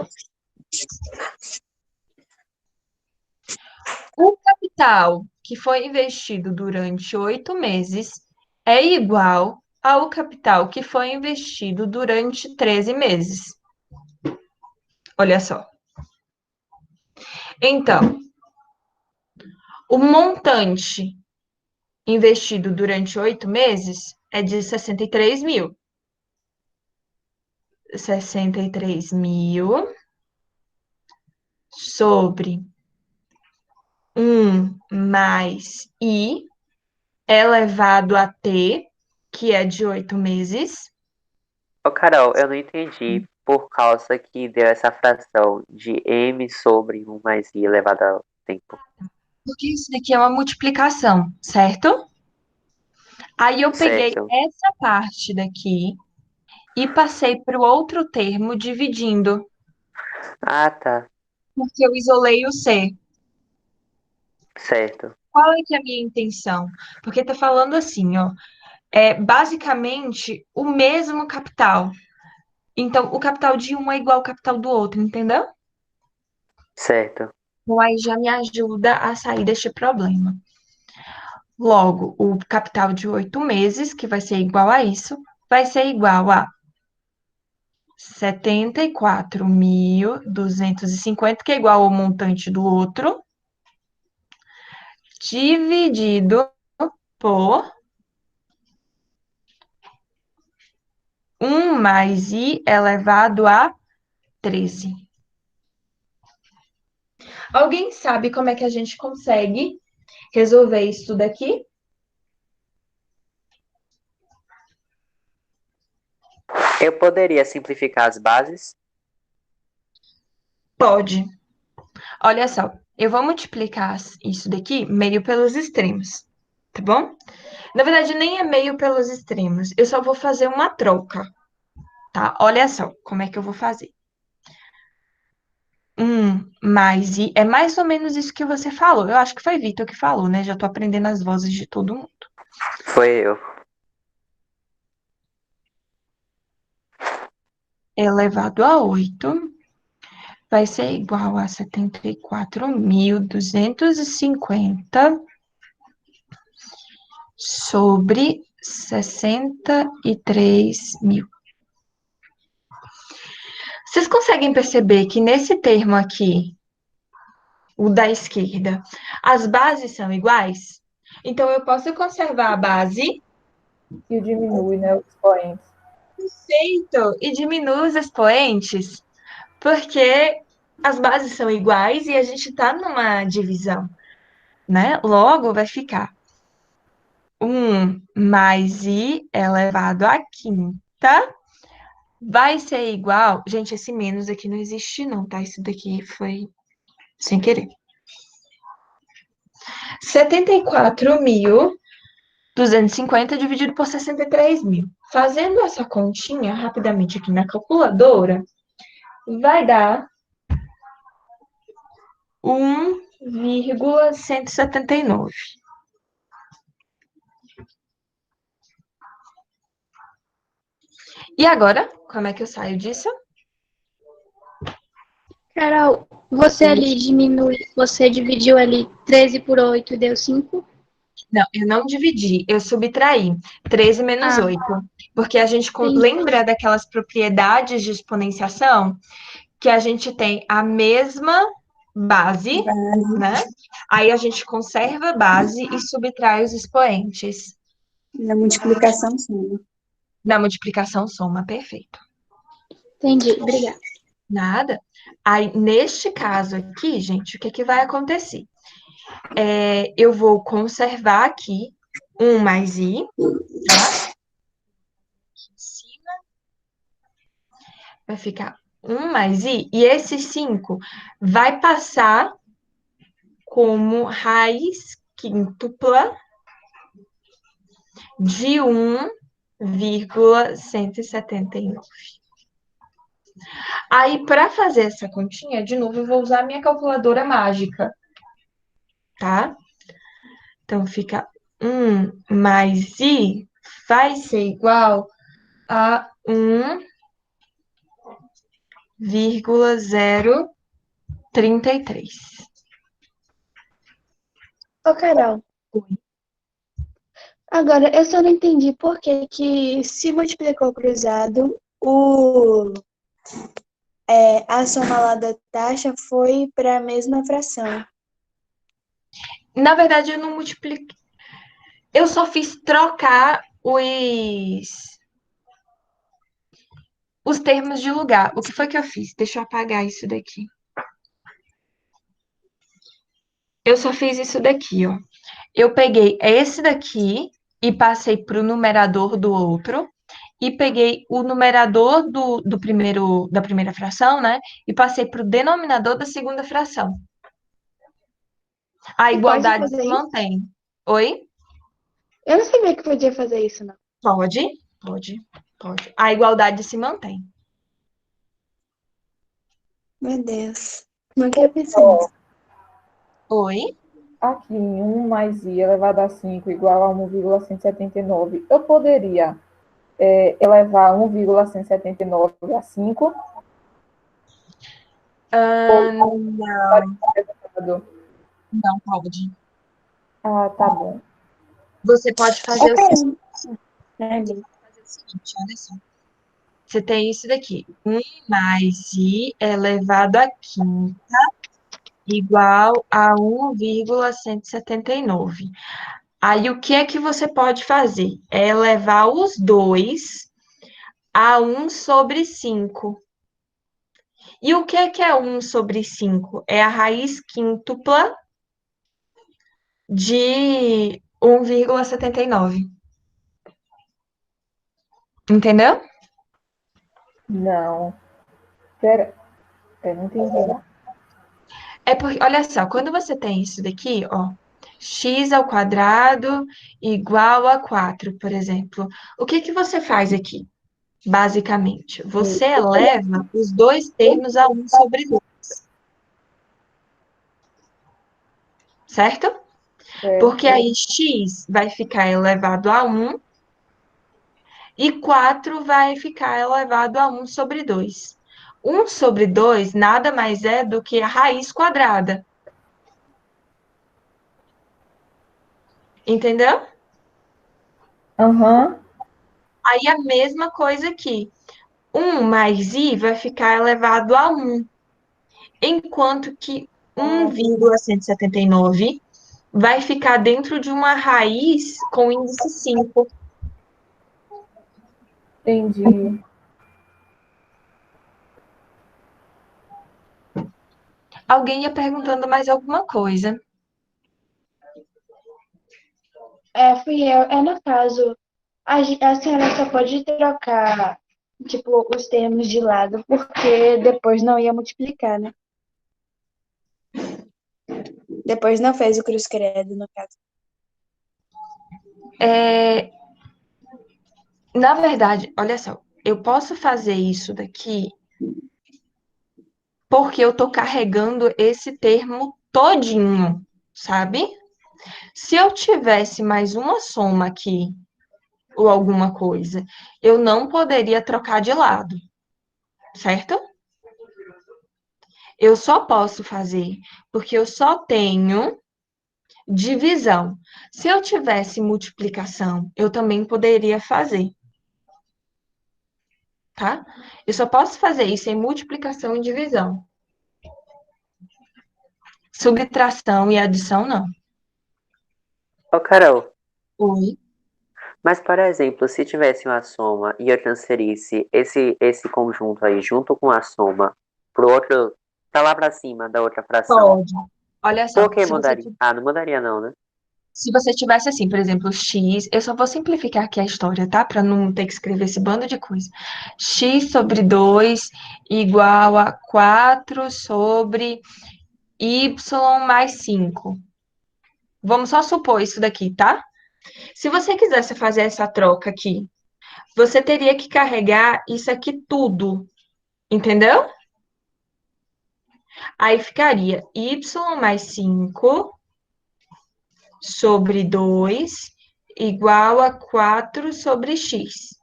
[SPEAKER 1] O capital que foi investido durante 8 meses é igual ao capital que foi investido durante 13 meses. Olha só. Então, o montante investido durante 8 meses é de 63 mil. 63 mil sobre 1 mais I elevado a T, que é de 8 meses,
[SPEAKER 3] Ô, Carol, eu não entendi por causa que deu essa fração de m sobre 1 mais i elevado ao tempo.
[SPEAKER 1] Porque isso daqui é uma multiplicação, certo? Aí eu peguei
[SPEAKER 3] Certo.
[SPEAKER 1] essa parte daqui e passei para o outro termo dividindo,
[SPEAKER 3] Ah, tá.
[SPEAKER 1] porque eu isolei o C.
[SPEAKER 3] Certo.
[SPEAKER 1] Qual é que é a minha intenção? Porque tá falando assim, ó, basicamente o mesmo capital. Então, o capital de um é igual ao capital do outro, entendeu?
[SPEAKER 3] Certo.
[SPEAKER 1] Então, aí já me ajuda a sair deste problema. Logo, o capital de 8 meses, que vai ser igual a isso, vai ser igual a 74.250, que é igual ao montante do outro, dividido por 1 mais i elevado a 13. Alguém sabe como é que a gente consegue resolver isso daqui?
[SPEAKER 3] Eu poderia simplificar as bases?
[SPEAKER 1] Pode. Olha só, eu vou multiplicar isso daqui meio pelos extremos, tá bom? Na verdade, nem é meio pelos extremos, eu só vou fazer uma troca, tá? Olha só como é que eu vou fazer. 1 mais i é mais ou menos isso que você falou. Eu acho que foi Vitor que falou, né? Já tô aprendendo as vozes de todo mundo.
[SPEAKER 3] Foi eu.
[SPEAKER 1] Elevado a 8 vai ser igual a 74.250 sobre 63.000. Vocês conseguem perceber que nesse termo aqui, o da esquerda, as bases são iguais? Então, eu posso conservar a base,
[SPEAKER 4] E diminui, né, os expoentes.
[SPEAKER 1] perfeito, e diminuir os expoentes, porque as bases são iguais e a gente está numa divisão, né? Logo, vai ficar 1 mais i elevado à quinta vai ser igual. Gente, esse menos aqui não existe, não, tá? Isso daqui foi sem querer. 74.250 dividido por 63.000. Fazendo essa continha rapidamente aqui na calculadora, vai dar 1,179. E agora, como é que eu saio disso?
[SPEAKER 2] Carol, você ali você dividiu ali 13 por 8 e deu 5?
[SPEAKER 1] Não, eu não dividi, eu subtraí 13 menos
[SPEAKER 2] Ah,
[SPEAKER 1] 8. Porque a gente
[SPEAKER 2] entendi.
[SPEAKER 1] lembra daquelas propriedades de exponenciação que a gente tem a mesma base, né? Aí a gente conserva a base e subtrai os expoentes.
[SPEAKER 2] Na multiplicação, sim.
[SPEAKER 1] Na multiplicação soma, perfeito.
[SPEAKER 2] Entendi, obrigada.
[SPEAKER 1] Nada. Aí, neste caso aqui, gente, o que que vai acontecer? Eu vou conservar aqui 1 mais i, tá? Em cima vai ficar 1 mais i, e esse 5 vai passar como raiz quíntupla de 1,179. Aí, para fazer essa continha, de novo, eu vou usar a minha calculadora mágica, tá? Então, fica 1 mais i vai ser igual a 1,033.
[SPEAKER 2] Ô, Carol, agora eu só não entendi por que que se multiplicou cruzado, a soma lá da taxa foi para a mesma fração.
[SPEAKER 1] Na verdade, eu não multipliquei. Eu só fiz trocar os termos de lugar. O que foi que eu fiz? Deixa eu apagar isso daqui. Eu só fiz isso daqui, ó. Eu peguei esse daqui e passei para o numerador do outro e peguei o numerador da primeira fração, né? E passei para o denominador da segunda fração. A
[SPEAKER 2] Você pode
[SPEAKER 1] igualdade
[SPEAKER 2] fazer
[SPEAKER 1] se
[SPEAKER 2] isso?
[SPEAKER 1] mantém. Oi?
[SPEAKER 2] Eu não sabia que podia fazer isso, não.
[SPEAKER 1] Pode, pode. A igualdade se mantém.
[SPEAKER 2] Meu Deus. Nunca pensei nisso.
[SPEAKER 1] Oi?
[SPEAKER 4] Aqui, 1 mais i elevado a 5 igual a 1,179. Eu poderia elevar 1,179 a 5?
[SPEAKER 1] Não pode.
[SPEAKER 4] Ah, tá bom.
[SPEAKER 1] Você pode fazer o seguinte, olha só. Você tem isso daqui. 1 mais i elevado a quinta igual a 1,179. Aí, o que é que você pode fazer? É elevar os dois a 1 sobre 5. E o que é 1 sobre 5? É a raiz quíntupla de 1,79. Entendeu?
[SPEAKER 4] Não. Pera, eu não entendi, não.
[SPEAKER 1] É porque, olha só, quando você tem isso daqui, ó, x ao quadrado igual a 4, por exemplo, o que que você faz aqui, basicamente? Você eleva os dois termos a 1 sobre 2, certo? Porque
[SPEAKER 4] Certo.
[SPEAKER 1] aí x vai ficar elevado a 1 e 4 vai ficar elevado a 1 sobre 2. 1 sobre 2 nada mais é do que a raiz quadrada. Entendeu?
[SPEAKER 4] Aham.
[SPEAKER 1] Aí a mesma coisa aqui. 1 mais i vai ficar elevado a 1, enquanto que 1,179 vai ficar dentro de uma raiz com índice 5.
[SPEAKER 4] Entendi.
[SPEAKER 1] Alguém ia perguntando mais alguma coisa.
[SPEAKER 2] Fui eu. No caso, a senhora só pode trocar, tipo, os termos de lado, porque depois não ia multiplicar, né? Depois não fez o cruz credo, no caso.
[SPEAKER 1] Na verdade, olha só, eu posso fazer isso daqui porque eu estou carregando esse termo todinho, sabe? Se eu tivesse mais uma soma aqui, ou alguma coisa, eu não poderia trocar de lado, certo? Eu só posso fazer porque eu só tenho divisão. Se eu tivesse multiplicação, eu também poderia fazer, tá? Eu só posso fazer isso em multiplicação e divisão. Subtração e adição, não.
[SPEAKER 3] Ô, Carol,
[SPEAKER 1] Oi?
[SPEAKER 3] mas, por exemplo, se tivesse uma soma e eu transferisse esse conjunto aí junto com a soma pro outro, pra lá pra cima da outra fração,
[SPEAKER 1] Pode. Olha
[SPEAKER 3] por
[SPEAKER 1] só,
[SPEAKER 3] que mudaria? Ah, não mudaria não, né?
[SPEAKER 1] se você tivesse assim, por exemplo, x, eu só vou simplificar aqui a história, tá? Para não ter que escrever esse bando de coisa. X sobre 2 igual a 4 sobre y mais 5. Vamos só supor isso daqui, tá? Se você quisesse fazer essa troca aqui, você teria que carregar isso aqui tudo, entendeu? Aí ficaria y mais 5 sobre 2 igual a 4 sobre x.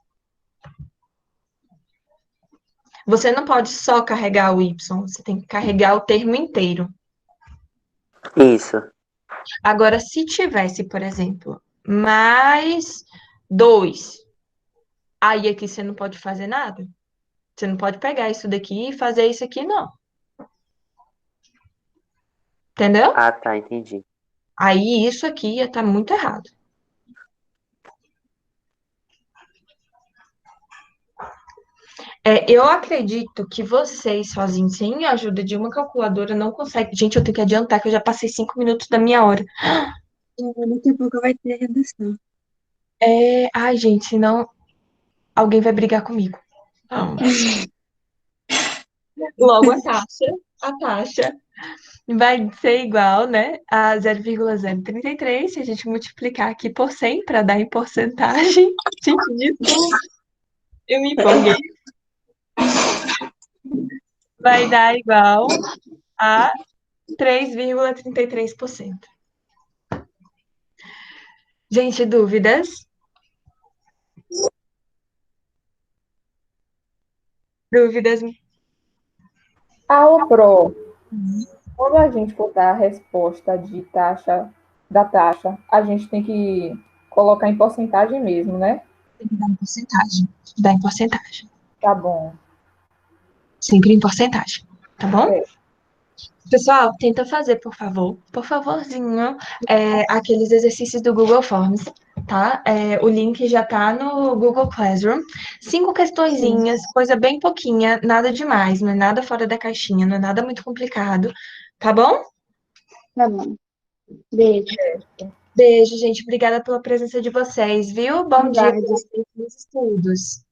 [SPEAKER 1] Você não pode só carregar o y, você tem que carregar o termo inteiro.
[SPEAKER 3] Isso.
[SPEAKER 1] Agora, se tivesse, por exemplo, mais 2, aí aqui você não pode fazer nada. Você não pode pegar isso daqui e fazer isso aqui, não. Entendeu?
[SPEAKER 3] Ah, tá, entendi.
[SPEAKER 1] Aí isso aqui ia estar muito errado. Eu acredito que vocês sozinhos, sem a ajuda de uma calculadora, não conseguem. Gente, eu tenho que adiantar que eu já passei 5 minutos da minha hora.
[SPEAKER 2] Daqui a pouco vai ter redação.
[SPEAKER 1] Ai, gente, não. alguém vai brigar comigo. Não. Logo a taxa vai ser igual, né, a 0,033, se a gente multiplicar aqui por 100 para dar em porcentagem. Gente, desculpa, eu me empolguei. Vai dar igual a 3,33%. Gente, dúvidas? Dúvidas?
[SPEAKER 4] Aula Pro, quando a gente for dar a resposta de taxa, da taxa, a gente tem que colocar em porcentagem mesmo, né?
[SPEAKER 1] Tem que dar em porcentagem. Dá em porcentagem.
[SPEAKER 4] Tá bom.
[SPEAKER 1] Sempre em porcentagem, tá bom?
[SPEAKER 4] É.
[SPEAKER 1] Pessoal, tenta fazer, por favor. Por favorzinho, aqueles exercícios do Google Forms, tá? O link já tá no Google Classroom. 5 questõezinhas, coisa bem pouquinha, nada demais, não é nada fora da caixinha, não é nada muito complicado, tá bom?
[SPEAKER 2] Tá bom. Beijo.
[SPEAKER 1] Beijo, gente. Obrigada pela presença de vocês, viu? Bom dia para
[SPEAKER 2] Obrigada.
[SPEAKER 1] vocês nos estudos.